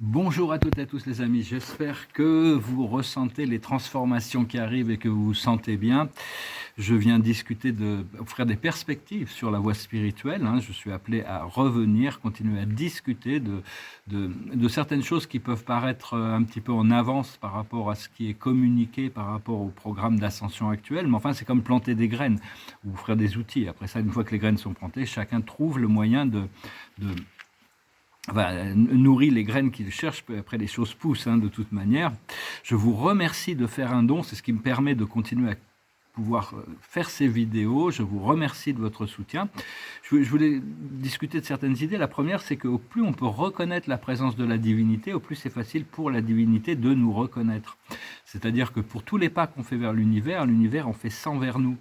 Bonjour à toutes et à tous les amis, j'espère que vous ressentez les transformations qui arrivent et que vous vous sentez bien. Je viens discuter offrir des perspectives sur la voie spirituelle. Je suis appelé à revenir, continuer à discuter de certaines choses qui peuvent paraître un petit peu en avance par rapport à ce qui est communiqué, par rapport au programme d'ascension actuel. Mais enfin, c'est comme planter des graines ou offrir des outils. Après ça, une fois que les graines sont plantées, chacun trouve le moyen de nourrit les graines qu'il cherche, après les choses poussent de toute manière. Je vous remercie de faire un don, c'est ce qui me permet de continuer à pouvoir faire ces vidéos. Je vous remercie de votre soutien. Je voulais discuter de certaines idées. La première, c'est qu'au plus on peut reconnaître la présence de la divinité, au plus c'est facile pour la divinité de nous reconnaître. C'est-à-dire que pour tous les pas qu'on fait vers l'univers en fait 100 vers nous.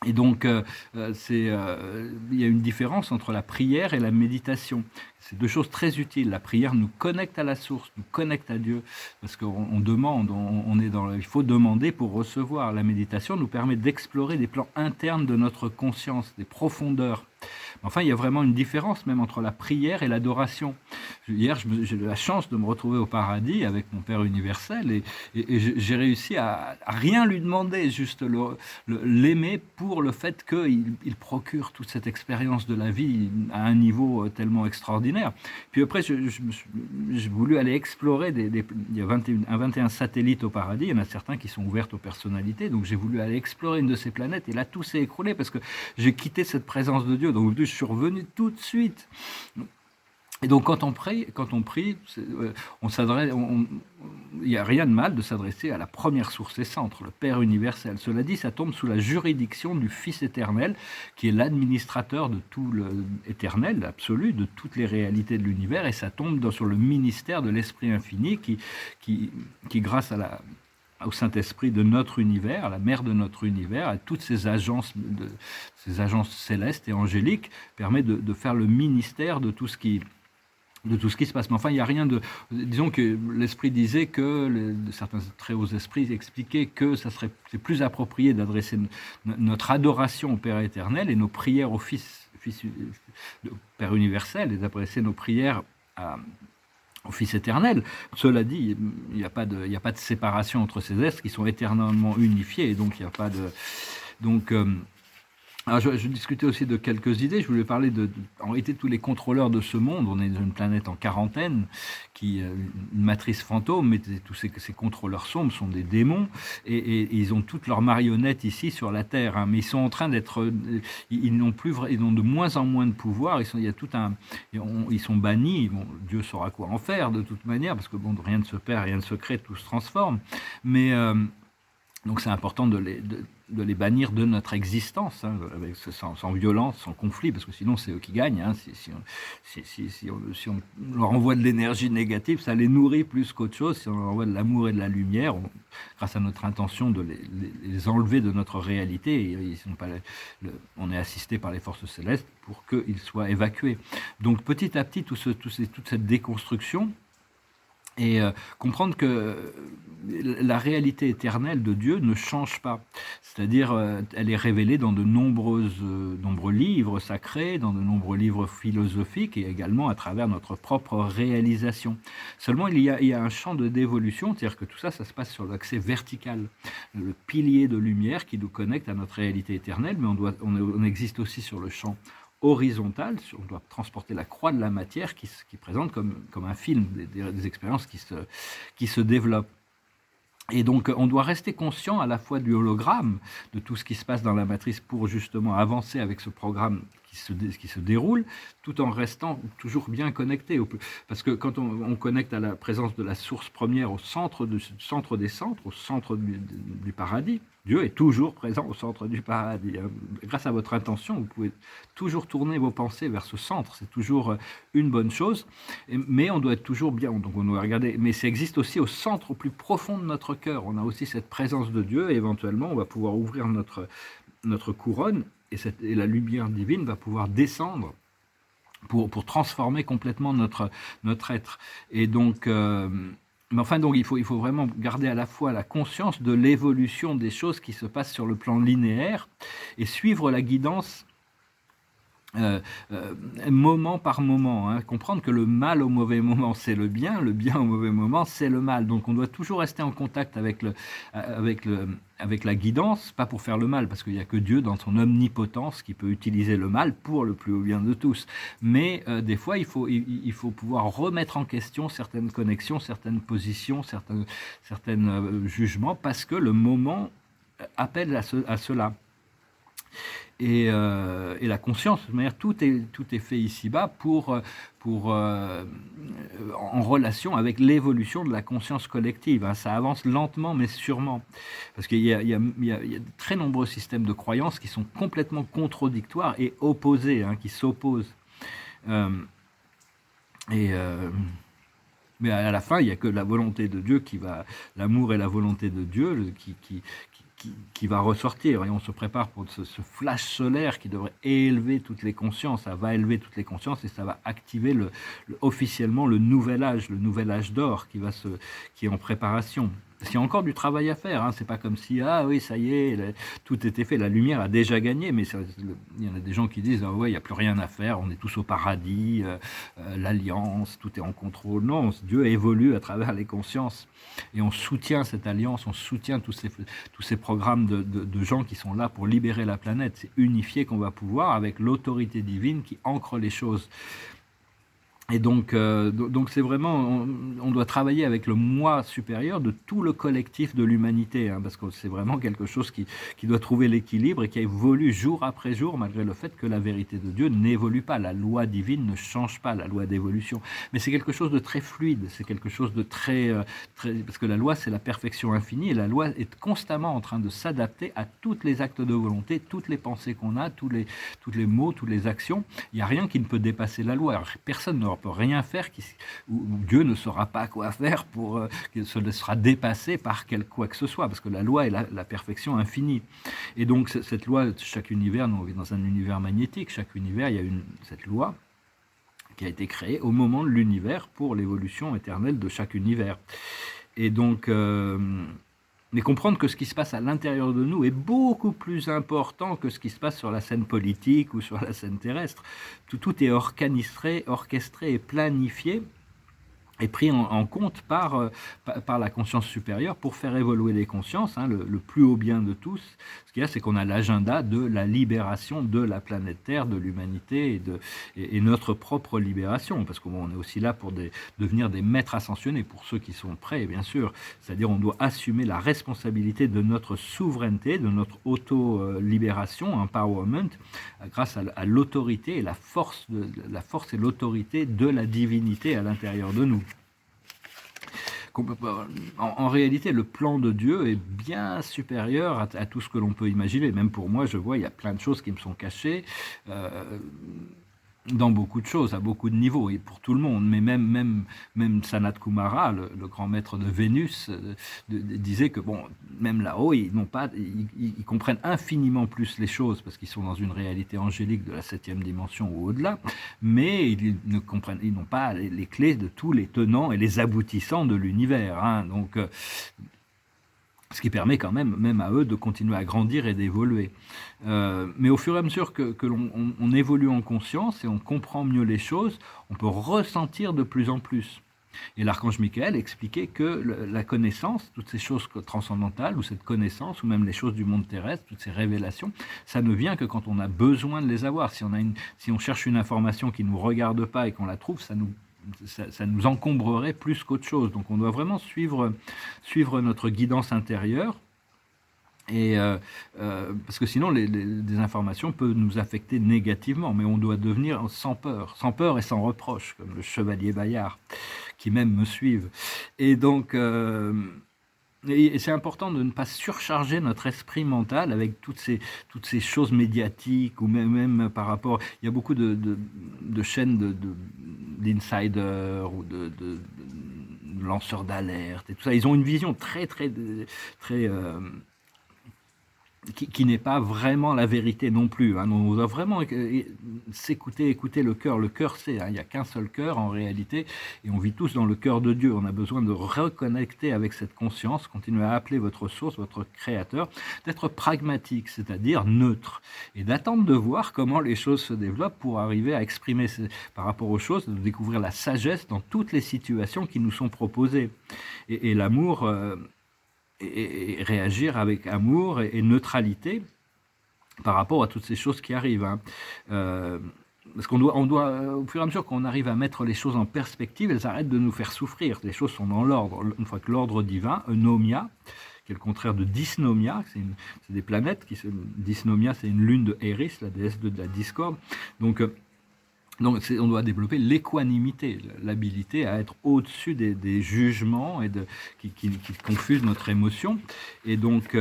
Et donc, il y a une différence entre la prière et la méditation. C'est deux choses très utiles. La prière nous connecte à la source, nous connecte à Dieu, parce qu'on demande, il faut demander pour recevoir. La méditation nous permet d'explorer des plans internes de notre conscience, des profondeurs. Enfin, il y a vraiment une différence même entre la prière et l'adoration. Hier, j'ai eu la chance de me retrouver au paradis avec mon Père universel et j'ai réussi à rien lui demander, juste l'aimer pour le fait qu'il procure toute cette expérience de la vie à un niveau tellement extraordinaire. Puis après, j'ai voulu aller explorer, il y a 21 satellites au paradis, il y en a certains qui sont ouverts aux personnalités, donc j'ai voulu aller explorer une de ces planètes et là, tout s'est écroulé parce que j'ai quitté cette présence de Dieu. Donc, je suis revenu tout de suite. Et donc, quand on prie, on s'adresse, il n'y a rien de mal de s'adresser à la première source et centre, le Père universel. Cela dit, ça tombe sous la juridiction du Fils éternel, qui est l'administrateur de tout l'éternel, absolu, de toutes les réalités de l'univers, et ça tombe sur le ministère de l'Esprit infini, qui grâce au Saint-Esprit de notre univers, à la mère de notre univers, à toutes ces agences célestes et angéliques, permet de faire le ministère de tout ce qui se passe. Mais enfin, il n'y a rien de... Disons que l'esprit disait que, certains très hauts esprits expliquaient que c'est plus approprié d'adresser notre adoration au Père éternel et nos prières au Père universel, et d'adresser nos prières au Fils éternel. Cela dit, il n'y a pas de séparation entre ces êtres qui sont éternellement unifiés, et donc il n'y a pas de... Alors je discutais aussi de quelques idées. Je voulais parler en réalité, tous les contrôleurs de ce monde. On est dans une planète en quarantaine, une matrice fantôme, mais tous ces contrôleurs sombres sont des démons, et ils ont toutes leurs marionnettes ici sur la Terre. Mais ils sont en train d'être... Ils n'ont de moins en moins de pouvoir. Ils sont bannis. Bon, Dieu saura quoi en faire de toute manière, parce que rien ne se perd, rien ne se crée, tout se transforme. Mais... donc c'est important de les bannir de notre existence, sans violence, sans conflit, parce que sinon c'est eux qui gagnent. Si on leur envoie de l'énergie négative, ça les nourrit plus qu'autre chose. Si on leur envoie de l'amour et de la lumière, grâce à notre intention de les enlever de notre réalité, on est assisté par les forces célestes pour qu'ils soient évacués. Donc petit à petit, toute cette déconstruction, et comprendre que la réalité éternelle de Dieu ne change pas. C'est-à-dire, elle est révélée dans de nombreux livres sacrés, dans de nombreux livres philosophiques, et également à travers notre propre réalisation. Seulement, il y a un champ de dévolution, c'est-à-dire que tout ça se passe sur l'accès vertical, le pilier de lumière qui nous connecte à notre réalité éternelle, mais on existe aussi sur le champ horizontale, on doit transporter la croix de la matière qui présente comme un film, des expériences qui se développent. Et donc, on doit rester conscient à la fois du hologramme, de tout ce qui se passe dans la matrice pour justement avancer avec ce programme qui se déroule, tout en restant toujours bien connecté. Parce que quand on connecte à la présence de la source première au centre des centres, au centre du paradis, Dieu est toujours présent au centre du paradis. Grâce à votre intention, vous pouvez toujours tourner vos pensées vers ce centre. C'est toujours une bonne chose. Mais on doit être toujours bien. Donc on doit regarder. Mais ça existe aussi au centre, au plus profond de notre cœur. On a aussi cette présence de Dieu, et éventuellement, on va pouvoir ouvrir notre couronne, et la lumière divine va pouvoir descendre pour transformer complètement notre être. Et donc... mais enfin, donc, il faut vraiment garder à la fois la conscience de l'évolution des choses qui se passent sur le plan linéaire et suivre la guidance Heu moment par moment, hein. Comprendre que le mal au mauvais moment, c'est le bien au mauvais moment, c'est le mal. Donc on doit toujours rester en contact avec la guidance, pas pour faire le mal, parce qu'il y a que Dieu dans son omnipotence qui peut utiliser le mal pour le plus haut bien de tous. Mais des fois, il faut pouvoir remettre en question certaines connexions, certaines positions, certaines, jugements parce que le moment, appelle à cela. Et la conscience, de toute manière, tout est fait ici-bas en relation avec l'évolution de la conscience collective, hein. Ça avance lentement mais sûrement. Parce qu'il y a de très nombreux systèmes de croyances qui sont complètement contradictoires et opposés, hein, qui s'opposent. Hem et Mais à la fin, il y a que la volonté de Dieu l'amour et la volonté de Dieu qui va ressortir. Et on se prépare pour ce flash solaire qui devrait élever toutes les consciences. Ça va élever toutes les consciences et ça va activer officiellement le nouvel âge d'or qui est en préparation. Parce qu'il y a encore du travail à faire, hein. C'est pas comme si, ah oui, ça y est, tout était fait, la lumière a déjà gagné. Mais il y en a des gens qui disent, ah ouais, il n'y a plus rien à faire, on est tous au paradis, l'alliance, tout est en contrôle. Non, Dieu évolue à travers les consciences. Et on soutient cette alliance, on soutient tous ces programmes de gens qui sont là pour libérer la planète. C'est unifié qu'on va pouvoir avec l'autorité divine qui ancre les choses. Et donc c'est vraiment, on doit travailler avec le moi supérieur de tout le collectif de l'humanité, hein, parce que c'est vraiment quelque chose qui doit trouver l'équilibre et qui évolue jour après jour, malgré le fait que la vérité de Dieu n'évolue pas. La loi divine ne change pas, la loi d'évolution. Mais c'est quelque chose de très fluide, c'est quelque chose de parce que la loi, c'est la perfection infinie, et la loi est constamment en train de s'adapter à tous les actes de volonté, toutes les pensées qu'on a, tous les mots, toutes les actions. Il n'y a rien qui ne peut dépasser la loi. Alors, personne ne peut rien faire où Dieu ne saura pas quoi faire qu'il se laissera dépasser par quoi que ce soit, parce que la loi est la perfection infinie. Et donc cette loi, chaque univers, nous on vit dans un univers magnétique, chaque univers, il y a cette loi qui a été créée au moment de l'univers pour l'évolution éternelle de chaque univers. Et donc mais comprendre que ce qui se passe à l'intérieur de nous est beaucoup plus important que ce qui se passe sur la scène politique ou sur la scène terrestre. Tout est orchestré et planifié est pris en compte par la conscience supérieure pour faire évoluer les consciences, hein, le plus haut bien de tous. Ce qu'il y a, c'est qu'on a l'agenda de la libération de la planète Terre, de l'humanité et notre propre libération, parce qu'on est aussi là pour devenir des maîtres ascensionnés, pour ceux qui sont prêts, bien sûr. C'est-à-dire on doit assumer la responsabilité de notre souveraineté, de notre auto-libération, empowerment, grâce à l'autorité et la force et l'autorité de la divinité à l'intérieur de nous. En réalité, le plan de Dieu est bien supérieur à tout ce que l'on peut imaginer. Même pour moi, je vois, il y a plein de choses qui me sont cachées dans beaucoup de choses, à beaucoup de niveaux, et pour tout le monde. Mais même Sanat Kumara, le grand maître de Vénus, disait que bon, même là-haut, ils comprennent infiniment plus les choses parce qu'ils sont dans une réalité angélique de la 7e dimension ou au-delà, mais ils n'ont pas les clés de tous les tenants et les aboutissants de l'univers, hein. Donc ce qui permet quand même à eux de continuer à grandir et d'évoluer. Mais au fur et à mesure que l'on évolue en conscience et on comprend mieux les choses, on peut ressentir de plus en plus. Et l'archange Michael expliquait que la connaissance, toutes ces choses transcendantales, ou cette connaissance, ou même les choses du monde terrestre, toutes ces révélations, ça ne vient que quand on a besoin de les avoir. Si on cherche une information qui ne nous regarde pas et qu'on la trouve, ça nous encombrerait plus qu'autre chose. Donc on doit vraiment suivre notre guidance intérieure. Et parce que sinon des informations peuvent nous affecter négativement, mais on doit devenir sans peur et sans reproche, comme le chevalier Bayard, qui même me suivent. Et donc et c'est important de ne pas surcharger notre esprit mental avec toutes ces choses médiatiques, ou même par rapport... Il y a beaucoup de chaînes d'insiders ou de lanceurs d'alerte et tout ça. Ils ont une vision très qui n'est pas vraiment la vérité non plus. Hein. On doit vraiment écouter le cœur. Le cœur, c'est, hein, il n'y a qu'un seul cœur en réalité, et on vit tous dans le cœur de Dieu. On a besoin de reconnecter avec cette conscience, continuer à appeler votre source, votre créateur, d'être pragmatique, c'est-à-dire neutre, et d'attendre de voir comment les choses se développent pour arriver à exprimer par rapport aux choses, de découvrir la sagesse dans toutes les situations qui nous sont proposées. Et l'amour... et réagir avec amour et neutralité par rapport à toutes ces choses qui arrivent. Hein. Parce qu'on doit, au fur et à mesure qu'on arrive à mettre les choses en perspective, elles arrêtent de nous faire souffrir. Les choses sont dans l'ordre. Une fois que l'ordre divin, eunomia, qui est le contraire de dysnomia, c'est des planètes, dysnomia c'est une lune de Eris, la déesse de la discorde. Donc on doit développer l'équanimité, l'habilité à être au-dessus des jugements et qui confusent notre émotion. Et donc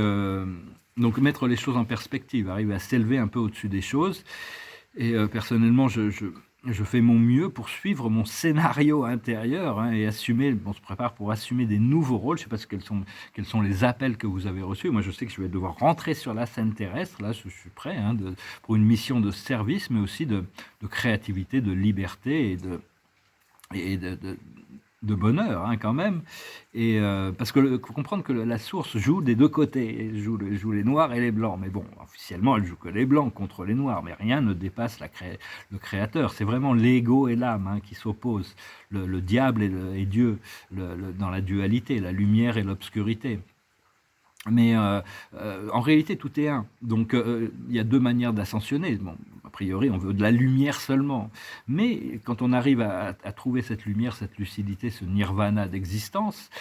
mettre les choses en perspective, arriver à s'élever un peu au-dessus des choses. Et personnellement, je fais mon mieux pour suivre mon scénario intérieur, hein, et assumer. On se prépare pour assumer des nouveaux rôles. Je ne sais pas quels sont les appels que vous avez reçus. Moi, je sais que je vais devoir rentrer sur la scène terrestre. Là, je suis prêt, hein, pour une mission de service, mais aussi de créativité, de liberté et de bonheur, hein, quand même. Et parce que faut comprendre que la source joue des deux côtés, elle joue les noirs et les blancs. Mais bon, officiellement, elle joue que les blancs contre les noirs, mais rien ne dépasse le créateur. C'est vraiment l'ego et l'âme, hein, qui s'opposent, le diable et Dieu, dans la dualité, la lumière et l'obscurité. Mais en réalité, tout est un. Donc, il y a deux manières d'ascensionner. Bon, a priori, on veut de la lumière seulement. Mais quand on arrive à trouver cette lumière, cette lucidité, ce nirvana d'existence,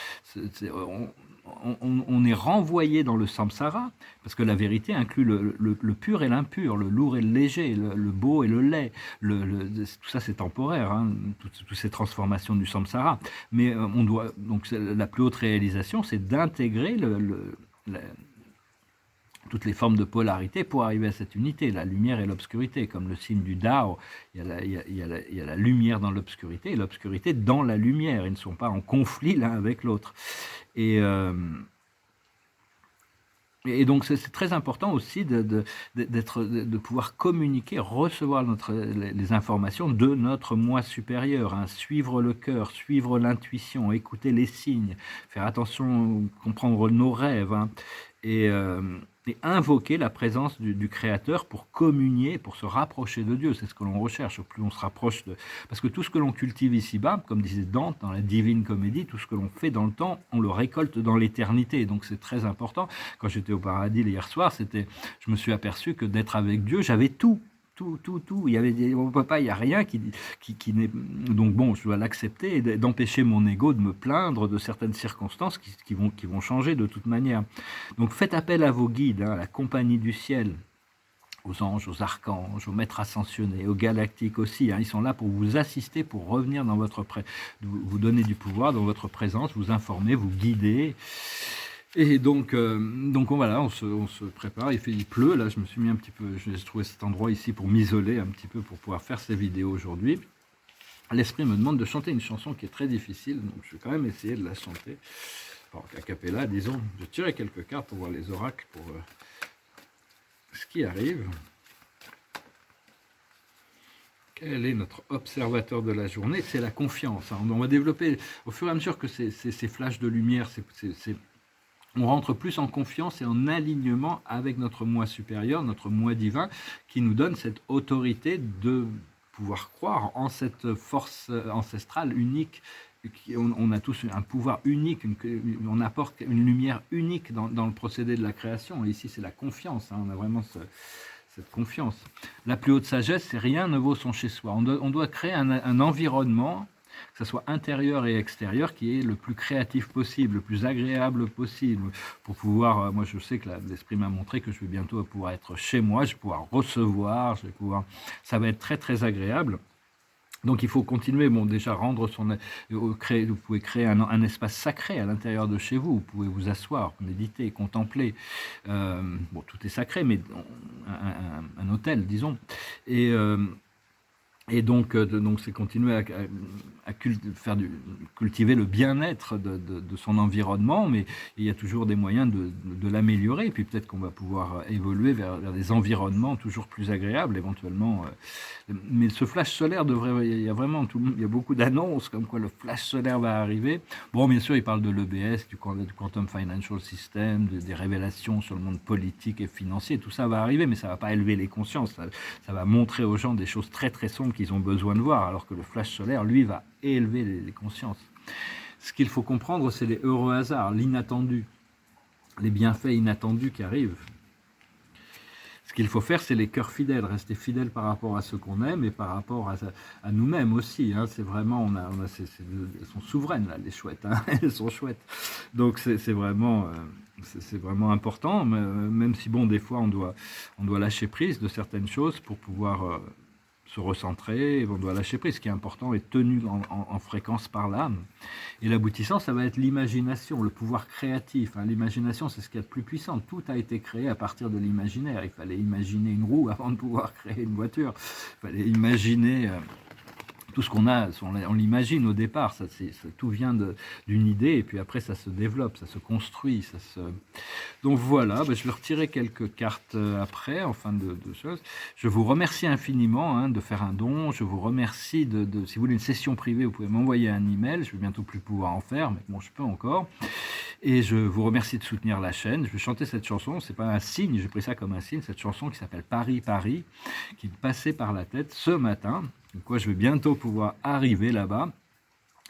on est renvoyé dans le samsara, parce que la vérité inclut le pur et l'impur, le lourd et le léger, le beau et le laid. Tout ça, c'est temporaire, hein, toutes ces transformations du samsara. Mais on doit, donc la plus haute réalisation, c'est d'intégrer toutes les formes de polarité pour arriver à cette unité, la lumière et l'obscurité, comme le signe du Dao. Il y a la lumière dans l'obscurité et l'obscurité dans la lumière. Ils ne sont pas en conflit l'un avec l'autre. Et donc, c'est très important aussi de pouvoir communiquer, recevoir les informations de notre moi supérieur, hein, suivre le cœur, suivre l'intuition, écouter les signes, faire attention, comprendre nos rêves, hein, et invoquer la présence du Créateur pour communier, pour se rapprocher de Dieu. C'est ce que l'on recherche. Au plus on se rapproche Parce que tout ce que l'on cultive ici-bas, comme disait Dante dans la Divine Comédie, tout ce que l'on fait dans le temps, on le récolte dans l'éternité. Donc c'est très important. Quand j'étais au paradis hier soir, je me suis aperçu que d'être avec Dieu, j'avais tout. Tout. On peut pas, il n'y a rien qui n'est. Donc bon, je dois l'accepter et d'empêcher mon ego de me plaindre de certaines circonstances qui vont changer de toute manière. Donc faites appel à vos guides, hein, à la compagnie du ciel, aux anges, aux archanges, aux maîtres ascensionnés, aux galactiques aussi. Hein, ils sont là pour vous assister, pour revenir dans vous donner du pouvoir dans votre présence, vous informer, vous guider. Et donc voilà, on se prépare. Il pleut, là je me suis mis un petit peu, j'ai trouvé cet endroit ici pour m'isoler un petit peu pour pouvoir faire ces vidéos aujourd'hui. L'esprit me demande de chanter une chanson qui est très difficile, donc je vais quand même essayer de la chanter. Alors, a cappella, disons, je tirais quelques cartes pour voir les oracles, pour ce qui arrive. Quel est notre observateur de la journée? C'est la confiance. Hein. On va développer, au fur et à mesure que ces flashs de lumière, on rentre plus en confiance et en alignement avec notre moi supérieur, notre moi divin, qui nous donne cette autorité de pouvoir croire en cette force ancestrale unique. On a tous un pouvoir unique, on apporte une lumière unique dans le procédé de la création. Et ici, c'est la confiance. Hein, on a vraiment cette confiance. La plus haute sagesse, c'est rien ne vaut son chez-soi. On doit créer un environnement, que ce soit intérieur et extérieur, qui est le plus créatif possible, le plus agréable possible, pour pouvoir, moi je sais que l'esprit m'a montré que je vais bientôt pouvoir être chez moi, je vais pouvoir recevoir, ça va être très très agréable. Donc il faut continuer, déjà rendre vous pouvez créer un espace sacré à l'intérieur de chez vous, vous pouvez vous asseoir, méditer, contempler, tout est sacré, mais un hôtel, disons, et Et donc c'est continuer cultiver le bien-être de son environnement, mais il y a toujours des moyens de l'améliorer. Et puis peut-être qu'on va pouvoir évoluer vers des environnements toujours plus agréables, éventuellement. Mais ce flash solaire devrait, il y a vraiment il y a beaucoup d'annonces comme quoi le flash solaire va arriver. Bon, bien sûr, il parle de l'EBS, du Quantum Financial System, des révélations sur le monde politique et financier. Tout ça va arriver, mais ça va pas élever les consciences. Ça va montrer aux gens des choses très très sombres qu'ils ont besoin de voir, alors que le flash solaire, lui, va élever les consciences. Ce qu'il faut comprendre, c'est les heureux hasards, l'inattendu, les bienfaits inattendus qui arrivent. Ce qu'il faut faire, c'est les cœurs fidèles, rester fidèles par rapport à ce qu'on aime et par rapport à nous-mêmes aussi. Hein. C'est vraiment, elles sont souveraines là, les chouettes. Hein. Elles sont chouettes. Donc c'est vraiment important, même si bon, des fois on doit lâcher prise de certaines choses pour pouvoir se recentrer, on doit lâcher prise. Ce qui est important est tenu en fréquence par l'âme. Et l'aboutissant, ça va être l'imagination, le pouvoir créatif. Hein. L'imagination, c'est ce qu'il y a de plus puissant. Tout a été créé à partir de l'imaginaire. Il fallait imaginer une roue avant de pouvoir créer une voiture. Il fallait imaginer tout ce qu'on a, on l'imagine au départ, tout vient d'une idée, et puis après ça se développe, ça se construit. Donc voilà, je vais retirer quelques cartes après, en fin de choses. Je vous remercie infiniment de faire un don, je vous remercie si vous voulez une session privée, vous pouvez m'envoyer un email, je vais bientôt plus pouvoir en faire, mais bon, je peux encore. Et je vous remercie de soutenir la chaîne. Je vais chanter cette chanson, c'est pas un signe, j'ai pris ça comme un signe, cette chanson qui s'appelle Paris, Paris, qui me passait par la tête ce matin. Donc quoi, je vais bientôt pouvoir arriver là-bas.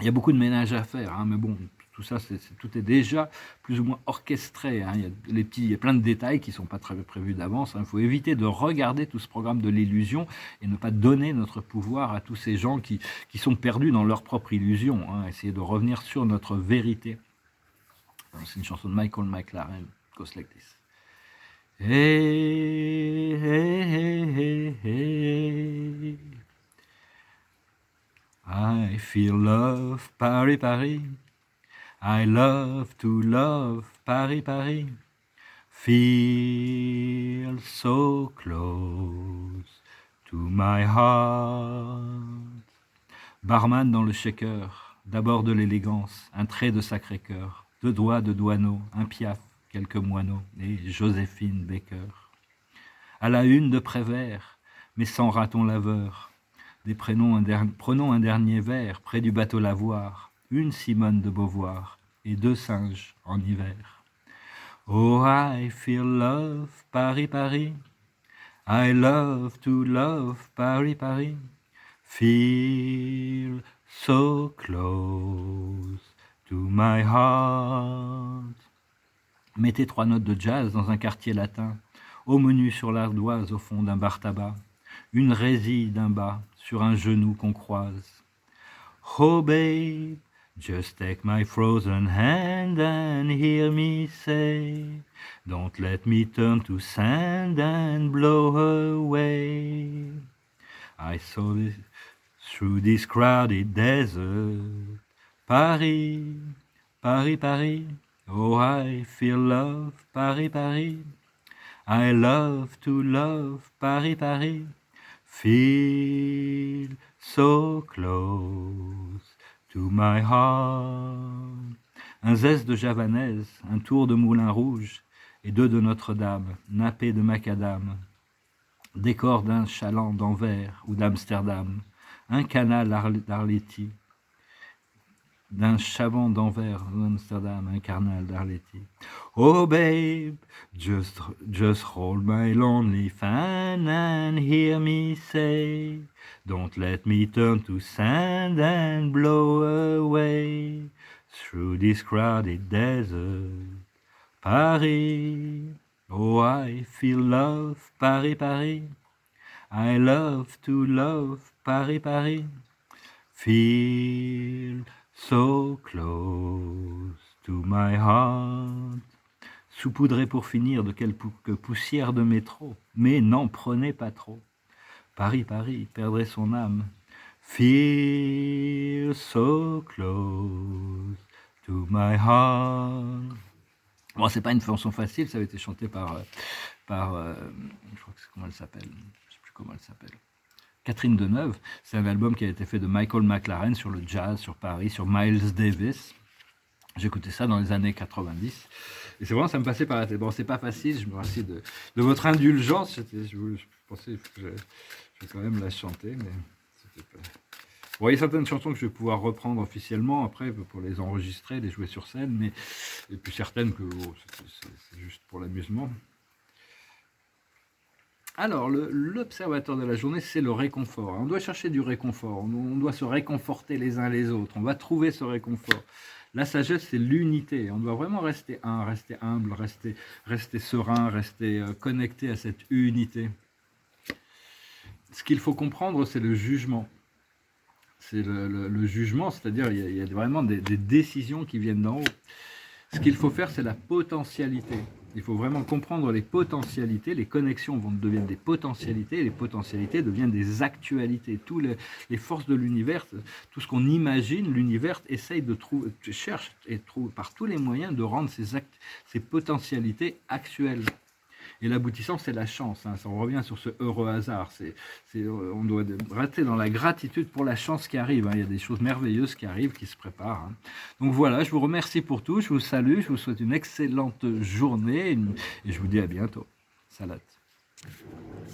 Il y a beaucoup de ménage à faire, mais bon, tout ça, tout est déjà plus ou moins orchestré. Hein. Il y a plein de détails qui ne sont pas très prévus d'avance. Il faut éviter de regarder tout ce programme de l'illusion et ne pas donner notre pouvoir à tous ces gens qui sont perdus dans leur propre illusion. Hein. Essayer de revenir sur notre vérité. C'est une chanson de Michael McLaren, it goes like this. Hey, hey, hey, hey, hey. I feel love, Paris, Paris. I love to love, Paris, Paris. Feel so close to my heart. Barman dans le shaker, d'abord de l'élégance, un trait de Sacré-Cœur, deux doigts de Douaneau, un Piaf, quelques moineaux, et Joséphine Baker. À la une de Prévert, mais sans raton laveur, prenons un dernier verre près du bateau lavoir, une Simone de Beauvoir et deux singes en hiver. Oh, I feel love, Paris, Paris. I love to love, Paris, Paris. Feel so close to my heart. Mettez 3 notes de jazz dans un quartier latin, au menu sur l'ardoise au fond d'un bar tabac, une résille d'un bas sur un genou qu'on croise. Oh babe, just take my frozen hand and hear me say, don't let me turn to sand and blow away. I saw this through this crowded desert, Paris, Paris, Paris. Oh, I feel love, Paris, Paris. I love to love, Paris, Paris. Feel so close to my heart. Un zeste de javanaise, un tour de Moulin Rouge, et deux de Notre-Dame, nappés de macadam. Décor d'un chaland d'Anvers ou d'Amsterdam, un canal d'Arletty, d'un chaban d'Anvers d'Amsterdam, un canal d'Arletty. Oh babe, just hold my lonely fan and hear me say, don't let me turn to sand and blow away through this crowded desert, Paris. Oh, I feel love, Paris, Paris. I love to love, Paris, Paris. Feel so close to my heart. Saupoudré pour finir de quelque poussière de métro, mais n'en prenez pas trop. Paris, Paris, perdrait son âme. Feel so close to my heart. Bon, c'est pas une chanson facile, ça avait été chanté par je crois que c'est comment elle s'appelle, je sais plus comment elle s'appelle. Catherine Deneuve. C'est un album qui a été fait de Michael McLaren sur le jazz, sur Paris, sur Miles Davis. J'écoutais ça dans les années 90. Et c'est vraiment, ça me passait par la tête. Bon, c'est pas facile, je me remercie de votre indulgence. Je pensais que je vais quand même la chanter, mais c'était pas... Bon, il y a certaines chansons que je vais pouvoir reprendre officiellement après pour les enregistrer, les jouer sur scène, mais et puis certaines que c'est juste pour l'amusement. Alors, l'observateur de la journée, c'est le réconfort. On doit chercher du réconfort, on doit se réconforter les uns les autres, on va trouver ce réconfort. La sagesse, c'est l'unité. On doit vraiment rester rester humble, rester serein, rester connecté à cette unité. Ce qu'il faut comprendre, c'est le jugement. C'est le jugement, c'est-à-dire il y a vraiment des décisions qui viennent d'en haut. Ce qu'il faut faire, c'est la potentialité. Il faut vraiment comprendre les potentialités, les connexions deviennent des potentialités, et les potentialités deviennent des actualités. Toutes les forces de l'univers, tout ce qu'on imagine, l'univers essaye de trouver, cherche et trouve par tous les moyens de rendre ces potentialités actuelles. Et l'aboutissant, c'est la chance. Hein. On revient sur ce heureux hasard. On doit rester dans la gratitude pour la chance qui arrive. Hein. Il y a des choses merveilleuses qui arrivent, qui se préparent. Hein. Donc voilà, je vous remercie pour tout. Je vous salue. Je vous souhaite une excellente journée. Et je vous dis à bientôt. Salut.